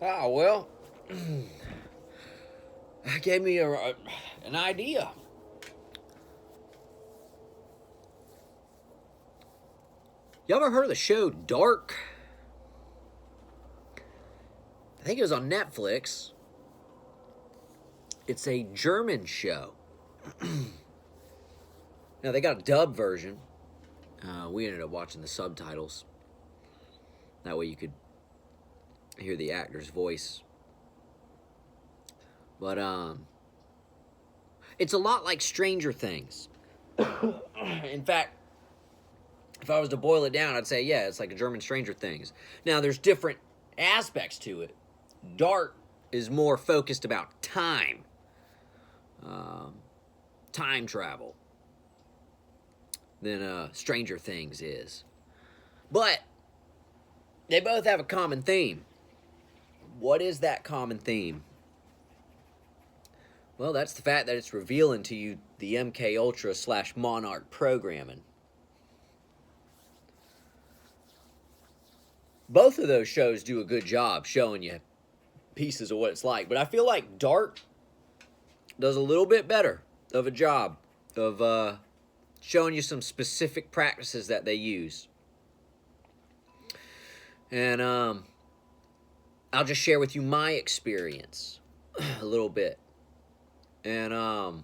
Oh, well, that gave me an idea. You ever heard of the show Dark? I think it was on Netflix. It's a German show. Now, they got a dub version. We ended up watching the subtitles. That way you could hear the actor's voice. But, it's a lot like Stranger Things. In fact, if I was to boil it down, I'd say, yeah, it's like a German Stranger Things. Now, there's different aspects to it. Dark is more focused about time, time travel, than Stranger Things is. But they both have a common theme. What is that common theme? Well, that's the fact that it's revealing to you the MK Ultra / Monarch programming. Both of those shows do a good job showing you pieces of what it's like, but I feel like Dark does a little bit better of a job of showing you some specific practices that they use. And I'll just share with you my experience a little bit. And I'd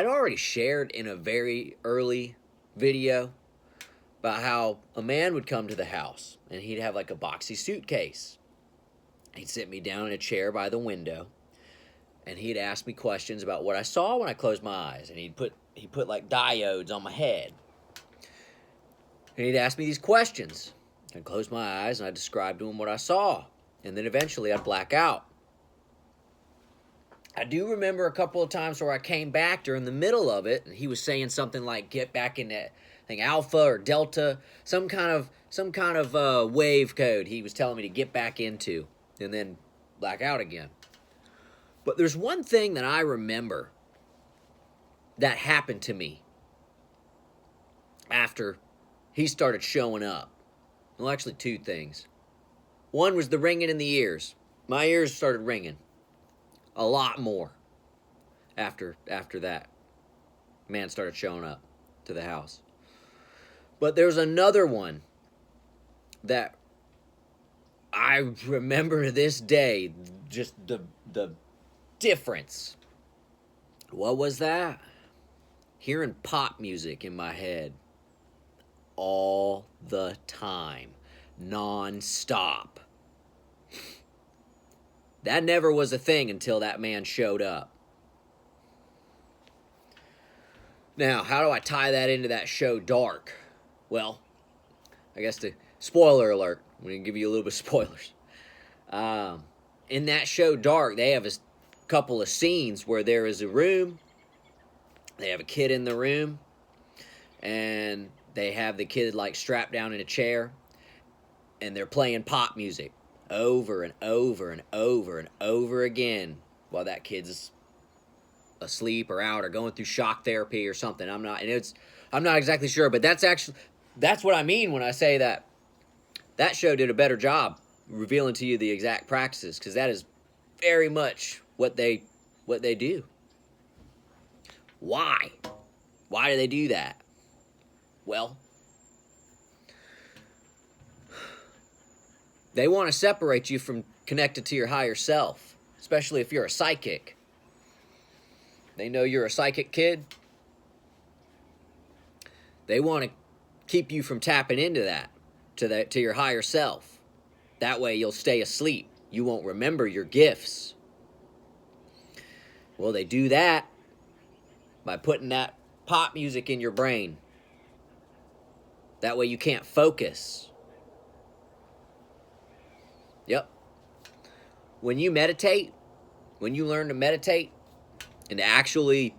already shared in a very early video about how a man would come to the house and he'd have like a boxy suitcase. He'd sit me down in a chair by the window and he'd ask me questions about what I saw when I closed my eyes. And he'd put like diodes on my head. And he'd ask me these questions. I'd close my eyes and I'd describe to him what I saw. And then eventually I'd black out. I do remember a couple of times where I came back during the middle of it and he was saying something like get back in that thing, alpha or delta, some kind of wave code he was telling me to get back into and then black out again. But there's one thing that I remember that happened to me after he started showing up. Well, actually two things. One was the ringing in the ears. My ears started ringing a lot more after that man started showing up to the house. But there's another one that I remember to this day, just the difference. What was that? Hearing pop music in my head all the time, non-stop. That never was a thing until that man showed up. Now, how do I tie that into that show Dark? Well, I guess the spoiler alert. I'm going to give you a little bit of spoilers. In that show Dark, they have a couple of scenes where there is a room. They have a kid in the room. And they have the kid like strapped down in a chair. And they're playing pop music over and over and over and over again while that kid's asleep or out or going through shock therapy or something. I'm not exactly sure, but that's what I mean when I say that show did a better job revealing to you the exact practices, because that is very much what they do. Why do they do that? Well, they want to separate you from connected to your higher self, especially if you're a psychic. They know you're a psychic kid. They want to keep you from tapping into that, to your higher self. That way you'll stay asleep. You won't remember your gifts. Well, they do that by putting that pop music in your brain. That way you can't focus. Yep. When you meditate, when you learn to meditate and to actually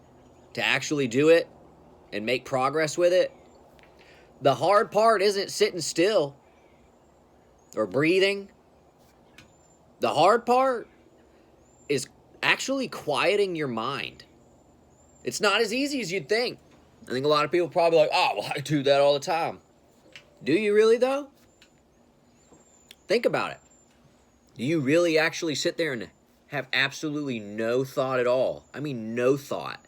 do it and make progress with it, the hard part isn't sitting still or breathing. The hard part is actually quieting your mind. It's not as easy as you'd think. I think a lot of people probably like, oh, well, I do that all the time. Do you really, though? Think about it. Do you really actually sit there and have absolutely no thought at all? I mean, no thought.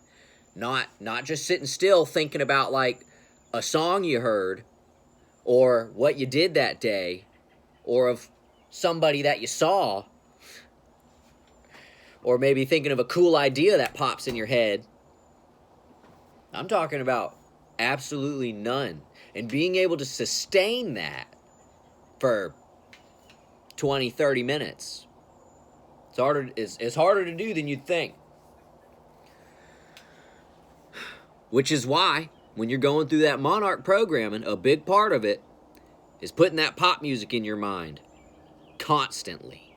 Not just sitting still thinking about like a song you heard or what you did that day or of somebody that you saw, or maybe thinking of a cool idea that pops in your head. I'm talking about absolutely none. And being able to sustain that for 20, 30 minutes. It's harder to do than you'd think. Which is why, when you're going through that Monarch programming, a big part of it is putting that pop music in your mind constantly.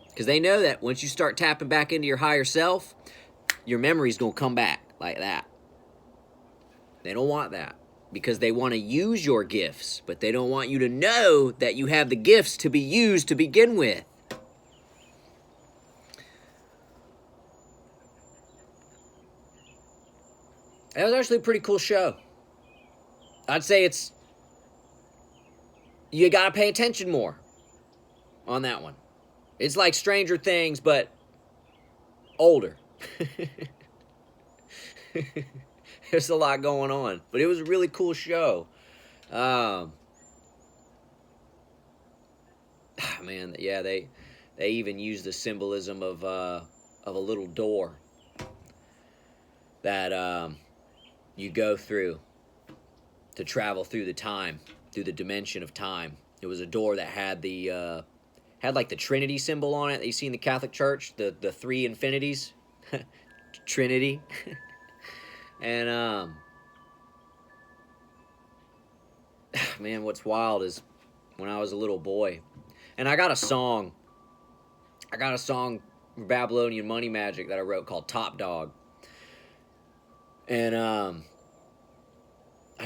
Because they know that once you start tapping back into your higher self, your memory's going to come back like that. They don't want that because they want to use your gifts, but they don't want you to know that you have the gifts to be used to begin with. That was actually a pretty cool show. I'd say you got to pay attention more on that one. It's like Stranger Things, but older. There's a lot going on, but it was a really cool show. Man, yeah, they even used the symbolism of a little door that you go through to travel through the dimension of time. It was a door that had like the Trinity symbol on it that you see in the Catholic Church, the three infinities, Trinity. And man, what's wild is when I was a little boy, and I got a song for Babylonian Money Magic that I wrote called Top Dog. And I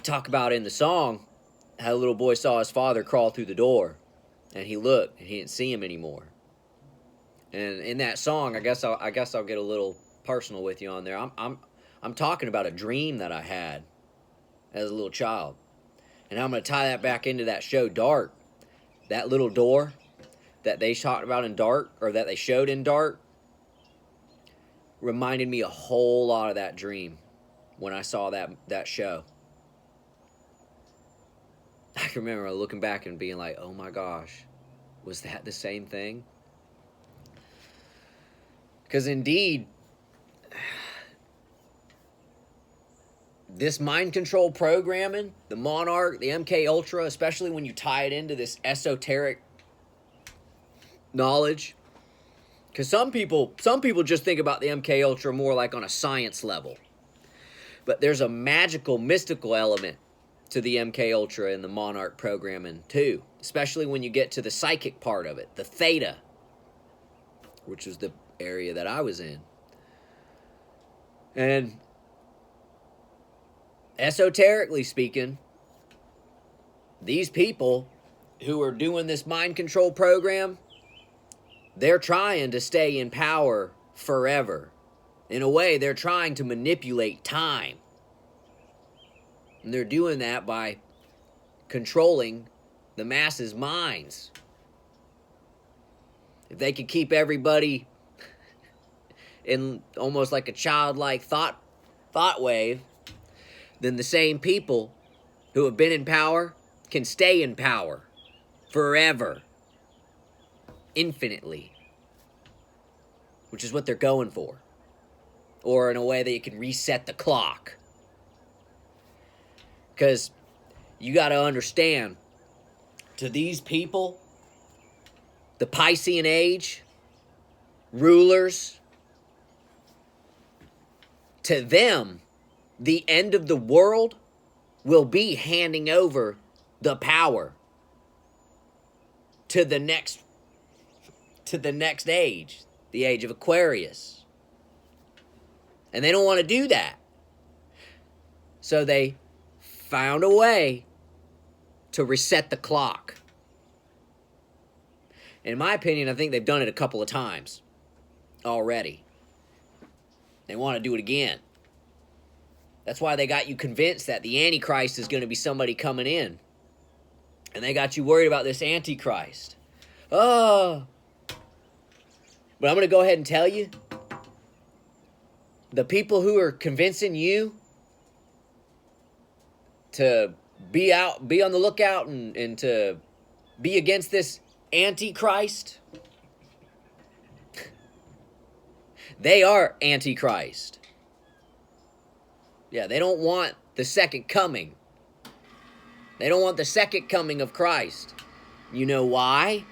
talk about in the song how the little boy saw his father crawl through the door, and he looked and he didn't see him anymore. And in that song, I guess I'll get a little personal with you on there. I'm talking about a dream that I had as a little child. And I'm going to tie that back into that show Dark. That little door that they talked about in Dark, or that they showed in Dark, reminded me a whole lot of that dream when I saw that show. I can remember looking back and being like, oh my gosh, was that the same thing? Because indeed, this mind control programming, the Monarch, the MK Ultra, especially when you tie it into this esoteric knowledge, because some people just think about the MK Ultra more like on a science level, but there's a magical, mystical element to the MK Ultra and the Monarch programming too, especially when you get to the psychic part of it, the theta, which is the area that I was in. And esoterically speaking, these people who are doing this mind control program, they're trying to stay in power forever. In a way, they're trying to manipulate time. And they're doing that by controlling the masses' minds. If they could keep everybody in almost like a childlike thought wave, then the same people who have been in power can stay in power forever, infinitely, which is what they're going for. Or in a way that you can reset the clock. Because you got to understand, to these people, the Piscean age, rulers, to them, the end of the world will be handing over the power to the next age, the age of Aquarius. And they don't want to do that. So they found a way to reset the clock. In my opinion, I think they've done it a couple of times already. They want to do it again. That's why they got you convinced that the Antichrist is going to be somebody coming in. And they got you worried about this Antichrist. Oh, But I'm going to go ahead and tell you, the people who are convincing you to be on the lookout and to be against this Antichrist, they are Antichrist. Yeah, they don't want the second coming. They don't want the second coming of Christ. You know why?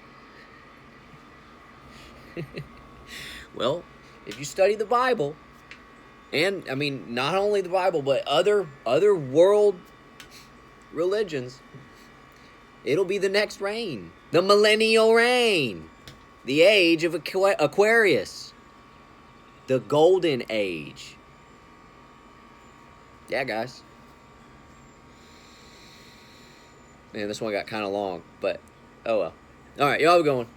Well, if you study the Bible, and I mean not only the Bible, but other world religions, it'll be the next reign, the millennial reign, the age of Aquarius, the golden age. Yeah, guys. Man, this one got kind of long, but oh well. All right, y'all have a good one.